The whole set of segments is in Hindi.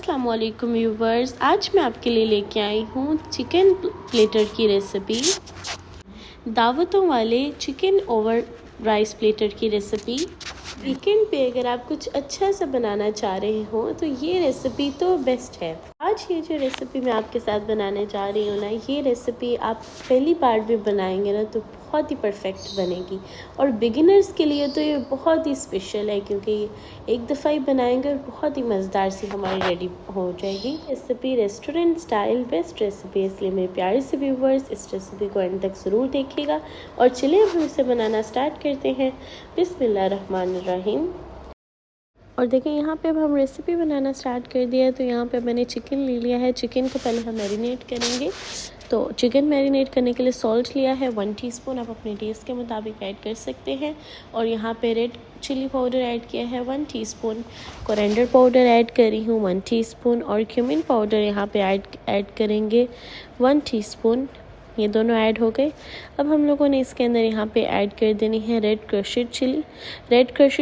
अस्सलाम वालेकुम व्यूवर्स, आज मैं आपके लिए लेके आई हूँ चिकन प्लेटर की रेसिपी। दावतों वाले चिकन ओवर राइस प्लेटर की रेसिपी। वीकेंड पे अगर आप कुछ अच्छा सा बनाना चाह रहे हो तो ये रेसिपी तो बेस्ट है। आज ये जो रेसिपी मैं आपके साथ बनाने जा रही हूँ ना, ये रेसिपी आप पहली बार भी बनाएंगे ना तो बहुत ही परफेक्ट बनेगी। और बिगिनर्स के लिए तो ये बहुत ही स्पेशल है, क्योंकि एक दफ़ा ही बनाएंगे और बहुत ही मज़ेदार सी हमारी रेडी हो जाएगी। Recipe restaurant style best recipe, इसलिए मेरे प्यारे से व्यूवर्स इस रेसिपी को एंड तक ज़रूर देखिएगा। और चलिए अब हम इसे बनाना स्टार्ट करते हैं। बिस्मिल्लाहिर्रहमानिर्रहीम। और देखिए यहाँ पे अब हम रेसिपी बनाना स्टार्ट कर दिया है। तो यहाँ पे मैंने चिकन ले लिया है। चिकन को पहले हम मैरिनेट करेंगे। तो चिकन मैरिनेट करने के लिए सॉल्ट लिया है 1 टीस्पून, आप अपने टेस्ट के मुताबिक ऐड कर सकते हैं। और यहाँ पे रेड चिली पाउडर ऐड किया है 1 टीस्पून, कोरिएंडर पाउडर ऐड करी हूँ 1 टीस्पून, और क्यूमिन पाउडर यहाँ पे ऐड करेंगे 1 टीस्पून। ये दोनों ऐड हो गए। अब हम लोगों ने इसके अंदर यहाँ पे ऐड कर देनी है रेड क्रशड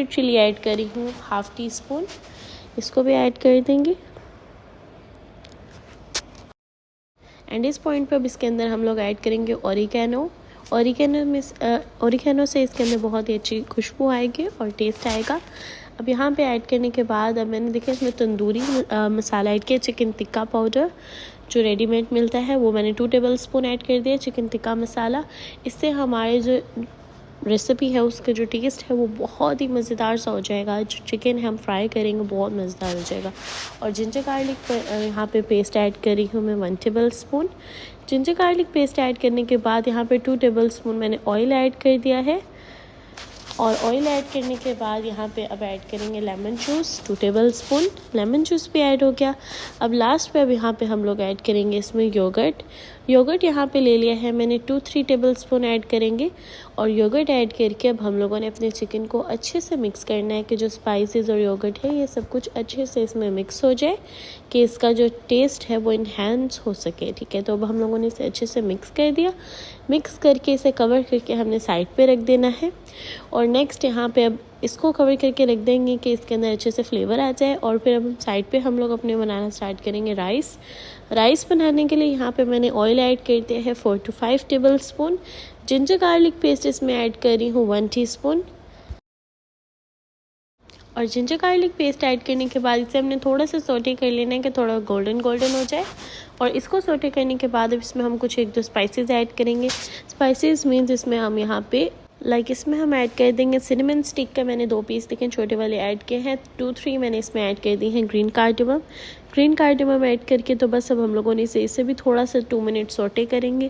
चिली ऐड करी हूँ 1/2 टीस्पून, इसको भी ऐड कर देंगे। एंड इस पॉइंट पे अब इसके अंदर हम लोग ऐड करेंगे ओरिगेनो से इसके अंदर बहुत ही अच्छी खुशबू आएगी और टेस्ट आएगा। अब यहाँ पे ऐड करने के बाद अब मैंने देखा इसमें तंदूरी मसाला ऐड किया, चिकन टिक्का पाउडर जो रेडीमेड मिलता है वो मैंने 2 टेबलस्पून ऐड कर दिया चिकन टिक्का मसाला। इससे हमारे जो रेसिपी है उसका जो टेस्ट है वो बहुत ही मज़ेदार सा हो जाएगा। जो चिकन है हम फ्राई करेंगे बहुत मज़ेदार हो जाएगा। और जिंजर गार्लिक यहाँ पे पेस्ट ऐड करी हूँ मैं 1 tablespoon. Ginger garlic paste add करने के बाद यहाँ पे 2 टेबलस्पून मैंने ऑयल ऐड कर दिया है। और ऑयल ऐड करने के बाद यहाँ पे अब ऐड करेंगे lemon juice 2 tablespoon. Lemon juice भी ऐड हो गया। अब लास्ट पे अब यहाँ पे हम लोग ऐड करेंगे इसमें योगर्ट यहाँ पे ले लिया है मैंने 2-3 टेबलस्पून ऐड करेंगे। और योगर्ट ऐड करके अब हम लोगों ने अपने चिकन को अच्छे से मिक्स करना है कि जो स्पाइसेस और योगर्ट है ये सब कुछ अच्छे से इसमें मिक्स हो जाए कि इसका जो टेस्ट है वो इन्हेंस हो सके। ठीक है, तो अब हम लोगों ने इसे अच्छे से मिक्स कर दिया। मिक्स करके इसे कवर करके हमने साइड पे रख देना है। और नेक्स्ट यहाँ पे अब इसको कवर करके रख देंगे कि इसके अंदर अच्छे से फ्लेवर आ जाए। और फिर अब साइड पे हम लोग अपने बनाना स्टार्ट करेंगे राइस बनाने के लिए यहाँ पे मैंने ऑयल ऐड कर दिया है 4 to 5 tablespoon. Ginger garlic paste इसमें ऐड कर रही हूँ 1 टीस्पून। और जिंजर गार्लिक पेस्ट ऐड करने के बाद इसे हमने थोड़ा सा सोटे कर लेना है कि थोड़ा गोल्डन हो जाए। और इसको सोटे करने के बाद अब इसमें हम कुछ 1-2 स्पाइसेस ऐड करेंगे। स्पाइसेस मीन्स इसमें हम यहाँ पे इसमें हम ऐड कर देंगे सिनेमन स्टिक का मैंने 2 पीस देखें छोटे वाले ऐड किए हैं। 2-3 मैंने इसमें ऐड कर दी हैं ग्रीन कार्डमम ऐड करके। तो बस अब हम लोगों ने इसे भी थोड़ा सा 2 मिनट सोटे करेंगे।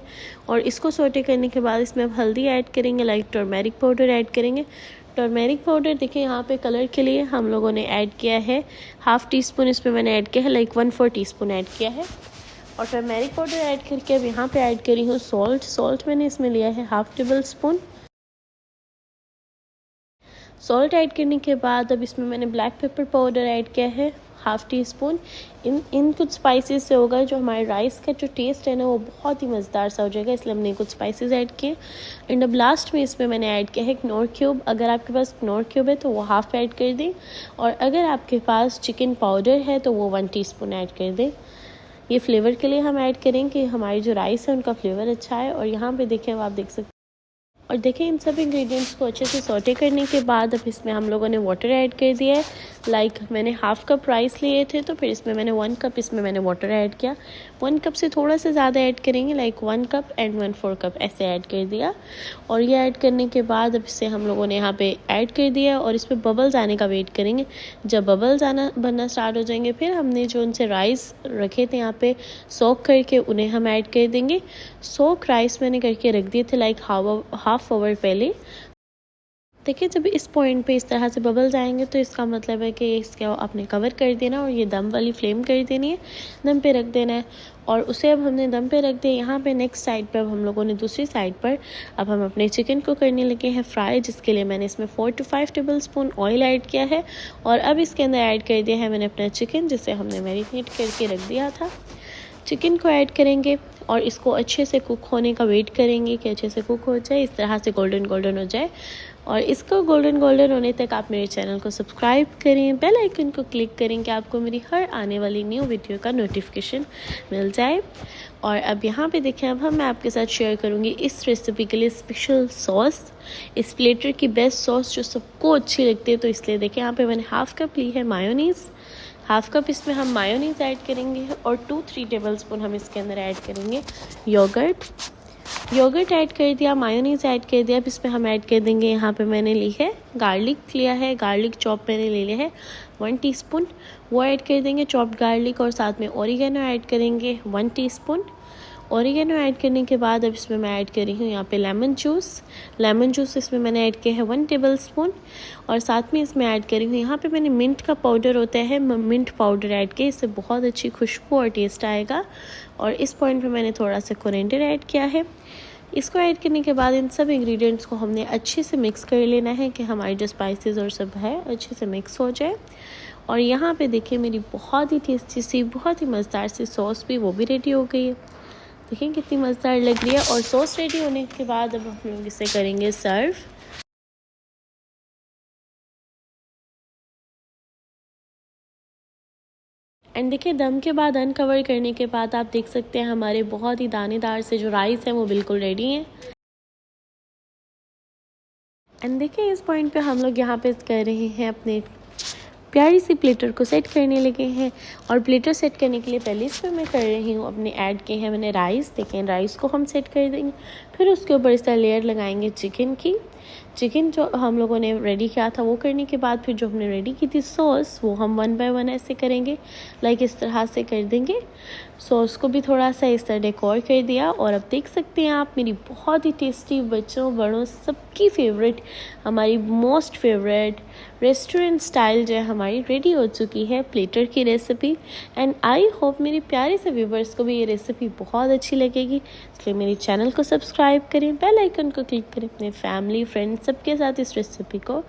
और इसको सोटे करने के बाद इसमें अब हल्दी ऐड करेंगे, टर्मेरिक पाउडर ऐड करेंगे। टर्मेरिक पाउडर देखिए यहाँ पे कलर के लिए हम लोगों ने ऐड किया है 1/2 टीस्पून, इसमें मैंने ऐड किया है 1/4 टीस्पून ऐड किया है। और टर्मेरिक पाउडर ऐड करके अब यहाँ पे ऐड करी हूँ सॉल्ट मैंने इसमें लिया है 1/2 टेबलस्पून। सॉल्ट ऐड करने के बाद अब इसमें मैंने ब्लैक पेपर पाउडर ऐड किया है 1/2 टीस्पून। इन कुछ स्पाइसेस से होगा जो हमारे राइस का जो टेस्ट है ना वो बहुत ही मज़ेदार सा हो जाएगा, इसलिए हमने कुछ स्पाइसेस ऐड किए। एंड अब लास्ट में इसमें मैंने ऐड किया है कनौर क्यूब। अगर आपके पास कनौर क्यूब है तो वो 1/2 ऐड कर दें। और अगर आपके पास चिकन पाउडर है तो वो 1 टीस्पून ऐड कर दें। ये फ्लेवर के लिए हम ऐड करें कि हमारी जो राइस है उनका फ्लेवर अच्छा है। और यहाँ पे देखें आप देख सकते हैं। और देखिए इन सब इंग्रेडिएंट्स को अच्छे से सौटे करने के बाद अब इसमें हम लोगों ने वाटर ऐड कर दिया है। मैंने 1/2 कप राइस लिए थे तो फिर इसमें मैंने 1 कप इसमें मैंने वाटर ऐड किया। 1 कप से थोड़ा सा ज़्यादा ऐड करेंगे 1 कप एंड 1/4 कप ऐसे ऐड कर दिया। और ये ऐड करने के बाद अब इसे हम लोगों ने यहाँ पे ऐड कर दिया और इस पर बबल्स आने का वेट करेंगे। जब बबल्स बनना स्टार्ट हो जाएंगे फिर हमने जो उनसे राइस रखे थे यहाँ पे सोक करके उन्हें हम ऐड कर देंगे। सोक राइस मैंने करके रख दिए थे हाफ आवर पहले। देखिए जब इस पॉइंट पे इस तरह से बबल्स आएंगे तो इसका मतलब है कि इसका आपने कवर कर देना और ये दम वाली फ्लेम कर देनी है, दम पे रख देना है। और उसे अब हमने दम पे रख दिया। यहाँ पे नेक्स्ट साइड पे अब हम लोगों ने दूसरी साइड पर अब हम अपने चिकन को करने लगे हैं फ्राई, जिसके लिए मैंने इसमें 4 to 5 टेबलस्पून ऑयल ऐड किया है। और अब इसके अंदर ऐड कर दिया है मैंने अपना चिकन जिसे हमने मैरिनेट करके रख दिया था। चिकन को ऐड करेंगे और इसको अच्छे से कुक होने का वेट करेंगे कि अच्छे से कुक हो जाए, इस तरह से गोल्डन हो जाए। और इसको गोल्डन गोल्डन होने तक आप मेरे चैनल को सब्सक्राइब करें, बेल आइकन को क्लिक करें कि आपको मेरी हर आने वाली न्यू वीडियो का नोटिफिकेशन मिल जाए। और अब यहाँ पे देखें, अब मैं आपके साथ शेयर करूँगी इस रेसिपी के लिए स्पेशल सॉस, इस प्लेटर की बेस्ट सॉस जो सबको अच्छी लगती है। तो इसलिए देखें, यहाँ पे मैंने हाफ़ कप ली है मायोनीज़, हाफ़ कप इसमें हम मायोनीज़ ऐड करेंगे और 2-3 टेबलस्पून हम इसके अंदर ऐड करेंगे योगर्ट ऐड कर दिया, मायोनीज़ ऐड कर दिया। अब इसमें हम ऐड कर देंगे, यहाँ पे मैंने ली है गार्लिक लिया है, गार्लिक चॉप मैंने ले लिया है 1 टीस्पून, वो ऐड कर देंगे चॉप्ड गार्लिक। और साथ में ओरिगेनो ऐड करेंगे 1 टीस्पून। ओरिगेनो ऐड करने के बाद अब इसमें मैं ऐड कर रही हूँ यहाँ पे लेमन जूस इसमें मैंने ऐड किया है 1 टेबलस्पून। और साथ में इसमें ऐड करी हूँ, यहाँ पे मैंने मिंट का पाउडर होता है, मिंट पाउडर ऐड किया, इससे बहुत अच्छी खुशबू और टेस्ट आएगा। और इस पॉइंट पे मैंने थोड़ा सा कोरिएंडर ऐड किया है। इसको ऐड करने के बाद इन सब इंग्रेडिएंट्स को हमने अच्छे से मिक्स कर लेना है कि हमारे जो स्पाइसेस और सब है अच्छे से मिक्स हो जाए। और यहाँ पे देखिए मेरी बहुत ही टेस्टी सी, बहुत ही मज़ेदार सी सॉस भी वो भी रेडी हो गई है। देखिए कितनी मज़ेदार लग रही है। और सॉस रेडी होने के बाद अब हम लोग इसे करेंगे सर्व। एंड देखिए दम के बाद अनकवर करने के बाद आप देख सकते हैं हमारे बहुत ही दानेदार से जो राइस है वो बिल्कुल रेडी हैं। एंड देखिए इस पॉइंट पे हम लोग यहाँ पे कर रहे हैं अपने प्यारी सी प्लेटर को सेट करने लगे हैं। और प्लेटर सेट करने के लिए पहले इसमें मैं कर रही हूँ अपने ऐड किए हैं मैंने राइस। देखें राइस को हम सेट कर देंगे, फिर उसके ऊपर इस तरह लेयर लगाएंगे चिकन की। चिकन जो हम लोगों ने रेडी किया था वो करने के बाद फिर जो हमने रेडी की थी सॉस, वो हम 1 बाय 1 ऐसे करेंगे, लाइक इस तरह से कर देंगे। सॉस को भी थोड़ा सा इस तरह डेकोर कर दिया। और अब देख सकते हैं आप मेरी बहुत ही टेस्टी, बच्चों बड़ों सबकी फेवरेट, हमारी मोस्ट फेवरेट रेस्टोरेंट स्टाइल जो है हमारी रेडी हो चुकी है प्लेटर की रेसिपी। एंड आई होप मेरे प्यारे से व्यूवर्स को भी ये रेसिपी बहुत अच्छी लगेगी, इसलिए मेरे चैनल को सब्सक्राइब करें, बेल आइकन को क्लिक करें, अपने फैमिली फ्रेंड्स सबके साथ इस रेसिपी को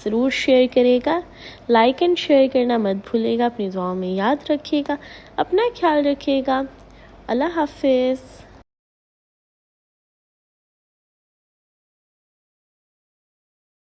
ज़रूर शेयर करेगा। लाइक एंड शेयर करना मत भूलिएगा, अपनी दुआओं में याद रखिएगा, अपना ख्याल रखिएगा। अल्लाह हाफिज़।